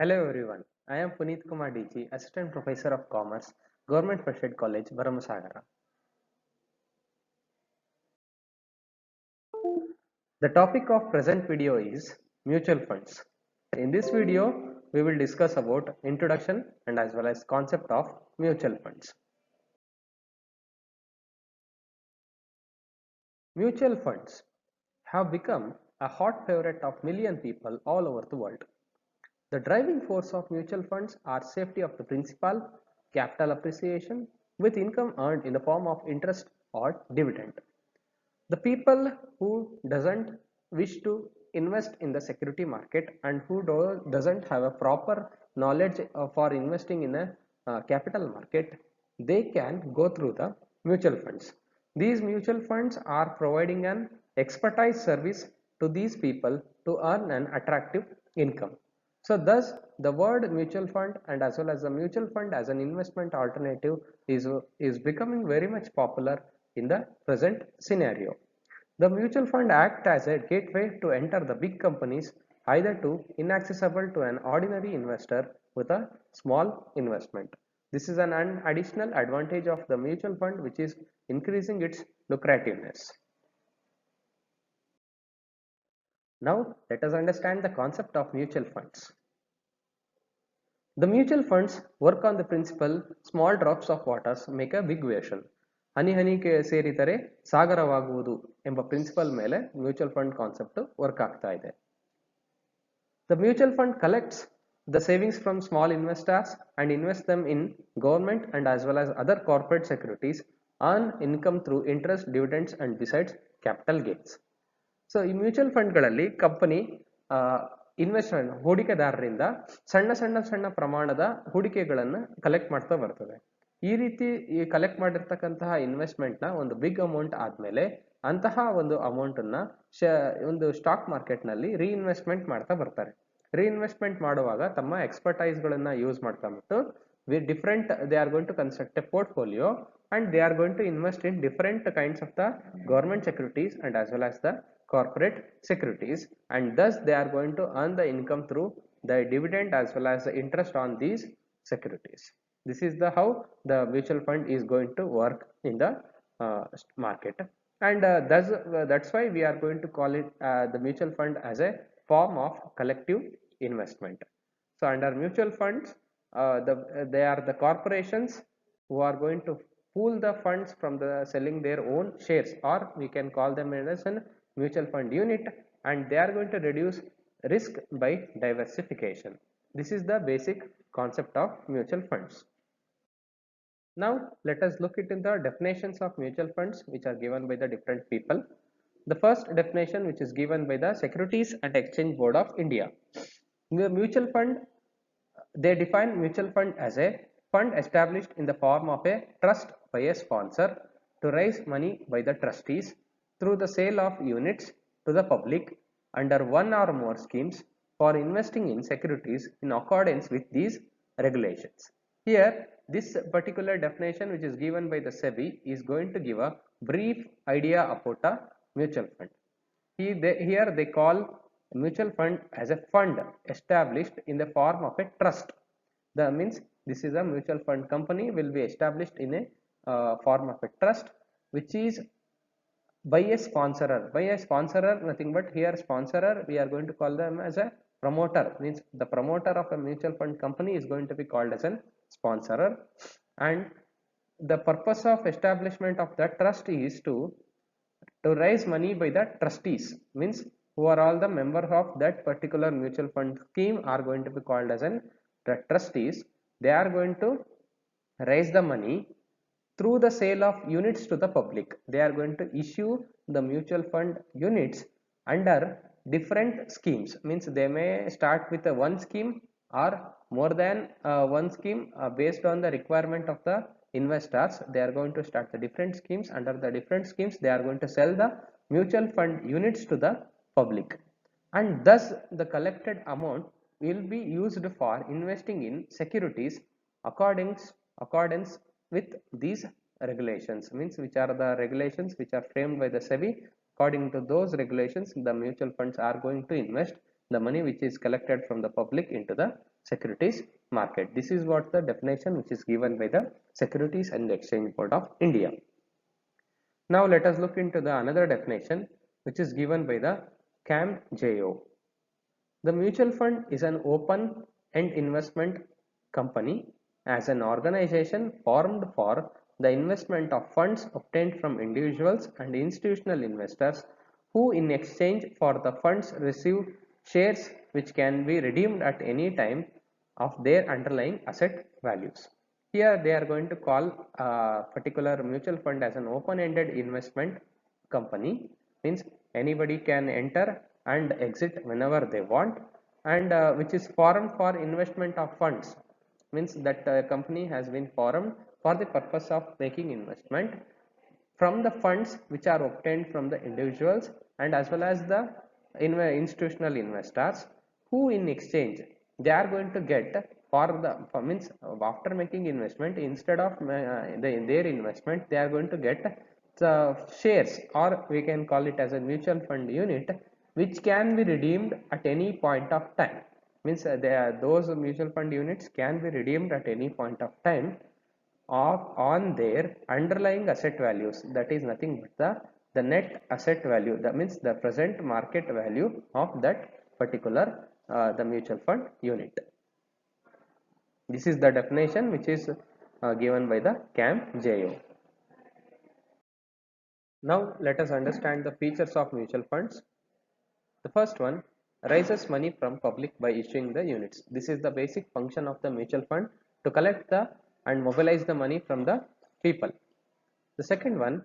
Hello everyone, I am Puneet Kumar DG, Assistant Professor of Commerce, Government First College, Baramasagara. The topic of present video is mutual funds. In this video, we will discuss about introduction and as well as concept of mutual funds. Mutual funds have become a hot favorite of million people all over the world. The driving force of mutual funds are safety of the principal, capital appreciation with income earned in the form of interest or dividend. The people who doesn't wish to invest in the security market and who doesn't have a proper knowledge for investing in a capital market, they can go through the mutual funds. These mutual funds are providing an expertise service to these people to earn an attractive income. So thus the word mutual fund and as well as the mutual fund as an investment alternative is becoming very much popular in the present scenario. The mutual fund act as a gateway to enter the big companies either to inaccessible to an ordinary investor with a small investment. This is an additional advantage of the mutual fund which is increasing its lucrativeness. Now let us understand the concept of mutual funds. The mutual funds work on the principle small drops of waters make a big ocean. ಹನಿ ಹನಿಗೆ ಸೇರಿದರೆ ಸಾಗರವಾಗುವುದು ಎಂಬ principal ಮೇಲೆ mutual fund concept work ಆಗ್ತಾ ಇದೆ. The mutual fund collects the savings from small investors and invests them in government and as well as other corporate securities, earn income through interest, dividends and besides capital gains. So ಈ mutual ಫಂಡ್ಗಳಲ್ಲಿ company investment ಹೂಡಿಕೆದಾರರಿಂದ ಸಣ್ಣ ಪ್ರಮಾಣದ ಹೂಡಿಕೆಗಳನ್ನು collect ಮಾಡ್ತಾ ಬರ್ತದೆ. ಈ ರೀತಿ ಈ ಕಲೆಕ್ಟ್ ಮಾಡಿರ್ತಕ್ಕಂತಹ ಇನ್ವೆಸ್ಟ್ಮೆಂಟ್ನ ಒಂದು ಬಿಗ್ ಅಮೌಂಟ್ ಆದಮೇಲೆ ಅಂತಹ ಒಂದು ಅಮೌಂಟನ್ನು ಒಂದು ಸ್ಟಾಕ್ ಮಾರ್ಕೆಟ್ನಲ್ಲಿ ರೀಇನ್ವೆಸ್ಟ್ಮೆಂಟ್ ಮಾಡ್ತಾ ಬರ್ತಾರೆ. ರೀಇನ್ವೆಸ್ಟ್ಮೆಂಟ್ ಮಾಡುವಾಗ ತಮ್ಮ ಎಕ್ಸ್ಪರ್ಟೈಸ್ಗಳನ್ನು ಯೂಸ್ ಮಾಡ್ಕೊಂಡ್ಬಿಟ್ಟು they are going to construct a portfolio and they are going to invest in different kinds of the government securities and as well as the corporate securities, and thus they are going to earn the income through the dividend as well as the interest on these securities. This is the how the mutual fund is going to work in the market, and that's why we are going to call it the mutual fund as a form of collective investment. So under mutual funds, they are the corporations who are going to pool the funds from the selling their own shares, or we can call them as an mutual fund unit, and they are going to reduce risk by diversification. This is the basic concept of mutual funds. Now let us look into the definitions of mutual funds which are given by the different people. The first definition which is given by the Securities and Exchange Board of India. The mutual fund, they define mutual fund as a fund established in the form of a trust by a sponsor to raise money by the trustees through the sale of units to the public under one or more schemes for investing in securities in accordance with these regulations. Here, this particular definition which is given by the SEBI is going to give a brief idea about a mutual fund. Here they call mutual fund as a fund established in the form of a trust. That means this is a mutual fund company will be established in a form of a trust which is by a sponsorer. By a sponsorer, nothing but here sponsorer we are going to call them as a promoter, means the promoter of a mutual fund company is going to be called as a sponsorer, and the purpose of establishment of that trust is to raise money by the trustees, means who are all the members of that particular mutual fund scheme are going to be called as an trustees. They are going to raise the money through the sale of units to the public. They are going to issue the mutual fund units under different schemes, means they may start with a one scheme or more than one scheme based on the requirement of the investors. They are going to start the different schemes. Under the different schemes they are going to sell the mutual fund units to the public, and thus the collected amount will be used for investing in securities accordance with these regulations, means which are the regulations which are framed by the SEBI. According to those regulations, the mutual funds are going to invest the money which is collected from the public into the securities market. This is what the definition which is given by the Securities and Exchange Board of India. Now let us look into the another definition which is given by the CAMJO. The mutual fund is an open-end investment company as an organization formed for the investment of funds obtained from individuals and institutional investors who in exchange for the funds receive shares which can be redeemed at any time of their underlying asset values. Here they are going to call a particular mutual fund as an open-ended investment company, means anybody can enter and exit whenever they want, and which is formed for investment of funds, means that company has been formed for the purpose of making investment from the funds which are obtained from the individuals and as well as the institutional investors, who in exchange they are going to get for means after making investment, instead of their investment, they are going to get the shares, or we can call it as a mutual fund unit, which can be redeemed at any point of time. Means those mutual fund units can be redeemed at any point of time on their underlying asset values. That is nothing but the net asset value, that means the present market value of that particular the mutual fund unit. This is the definition which is given by the CAMJO. Now let us understand the features of mutual funds. The first one, raises money from public by issuing the units. This is the basic function of the mutual fund, to collect the and mobilize the money from the people. The second one,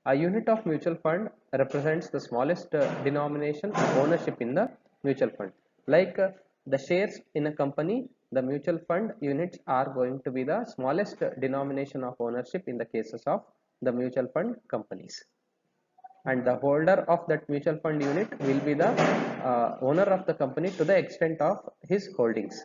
a unit of mutual fund represents the smallest denomination of ownership in the mutual fund. Like the shares in a company, the mutual fund units are going to be the smallest denomination of ownership in the cases of the mutual fund companies. And the holder of that mutual fund unit will be the owner of the company to the extent of his holdings.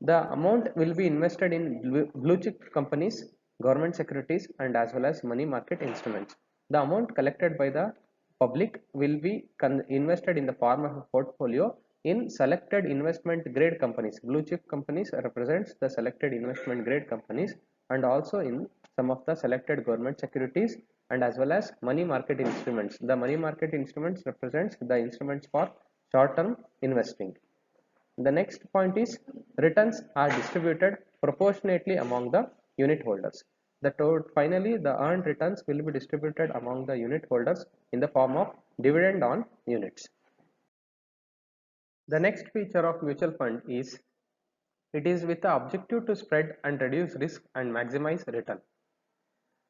The amount will be invested in blue chip companies, government securities, and as well as money market instruments. The amount collected by the public will be invested in the form of a portfolio in selected investment grade companies. Blue chip companies represents the selected investment grade companies, and also in some of the selected government securities and as well as money market instruments. The money market instruments represents the instruments for short term investing. The next point is, returns are distributed proportionately among the unit holders. Finally, the earned returns will be distributed among the unit holders in the form of dividend on units. The next feature of mutual fund is, it is with the objective to spread and reduce risk and maximize return.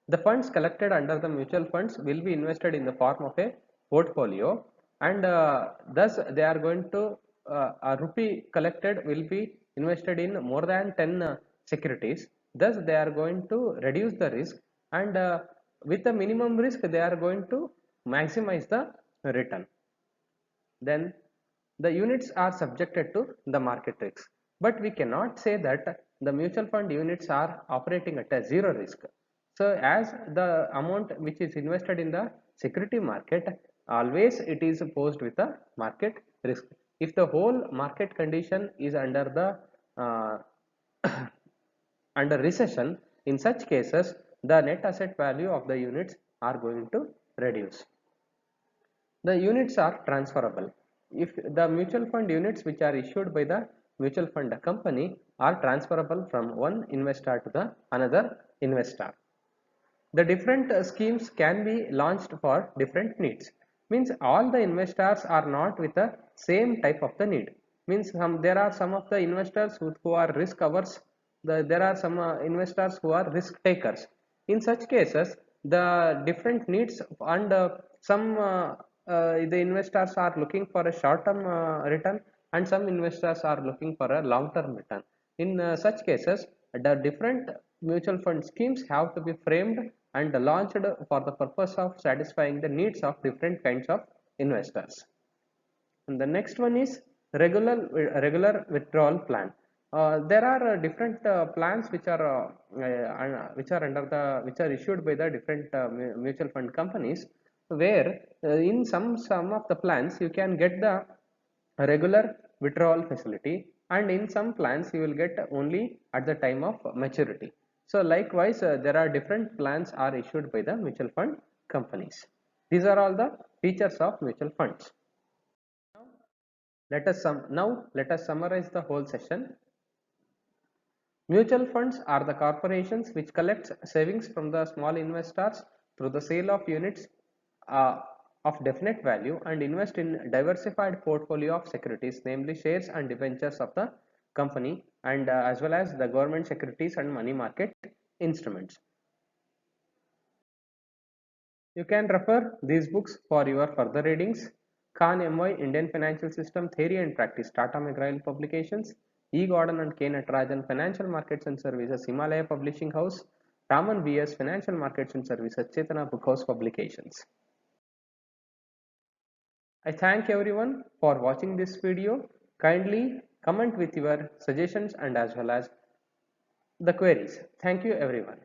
The funds collected under the mutual funds will be invested in the form of a portfolio, and thus they are going to a rupee collected will be invested in more than 10 securities. Thus they are going to reduce the risk, and with the minimum risk they are going to maximize the return. Then the units are subjected to the market risks, but we cannot say that the mutual fund units are operating at a zero risk. So as the amount which is invested in the security market, always it is posed with a market risk. If the whole market condition is under the under recession, in such cases the net asset value of the units are going to reduce. The units are transferable. If the mutual fund units which are issued by the mutual fund company are transferable from one investor to the another investor. The different schemes can be launched for different needs. Means all the investors are not with the same type of the need. Means there are some of the investors who are risk averse. There are some investors who are risk takers. In such cases, the different needs and some the investors are looking for a short term return, and some investors are looking for a long term return. In such cases, the different mutual fund schemes have to be framed and launched for the purpose of satisfying the needs of different kinds of investors. And the next one is regular withdrawal plan. There are different plans which are under the which are issued by the different mutual fund companies, where in some of the plans you can get the a regular withdrawal facility, and in some plans you will get only at the time of maturity. So likewise, there are different plans are issued by the mutual fund companies. These are all the features of mutual funds. Now let us summarize the whole session. Mutual funds are the corporations which collects savings from the small investors through the sale of units uh, of definite value and invest in diversified portfolio of securities, namely shares and debentures of the company, and as well as the government securities and money market instruments. You can refer these books for your further readings. Khan M.Y. Indian Financial System Theory and Practice, Tata McGrail Publications. E. Gordon and K. Natarajan, Financial Markets and Services, Himalaya Publishing House. Raman V.S. Financial Markets and Services, Chetana Bookhouse Publications. I thank everyone for watching this video. Kindly comment with your suggestions and as well as the queries. Thank you everyone.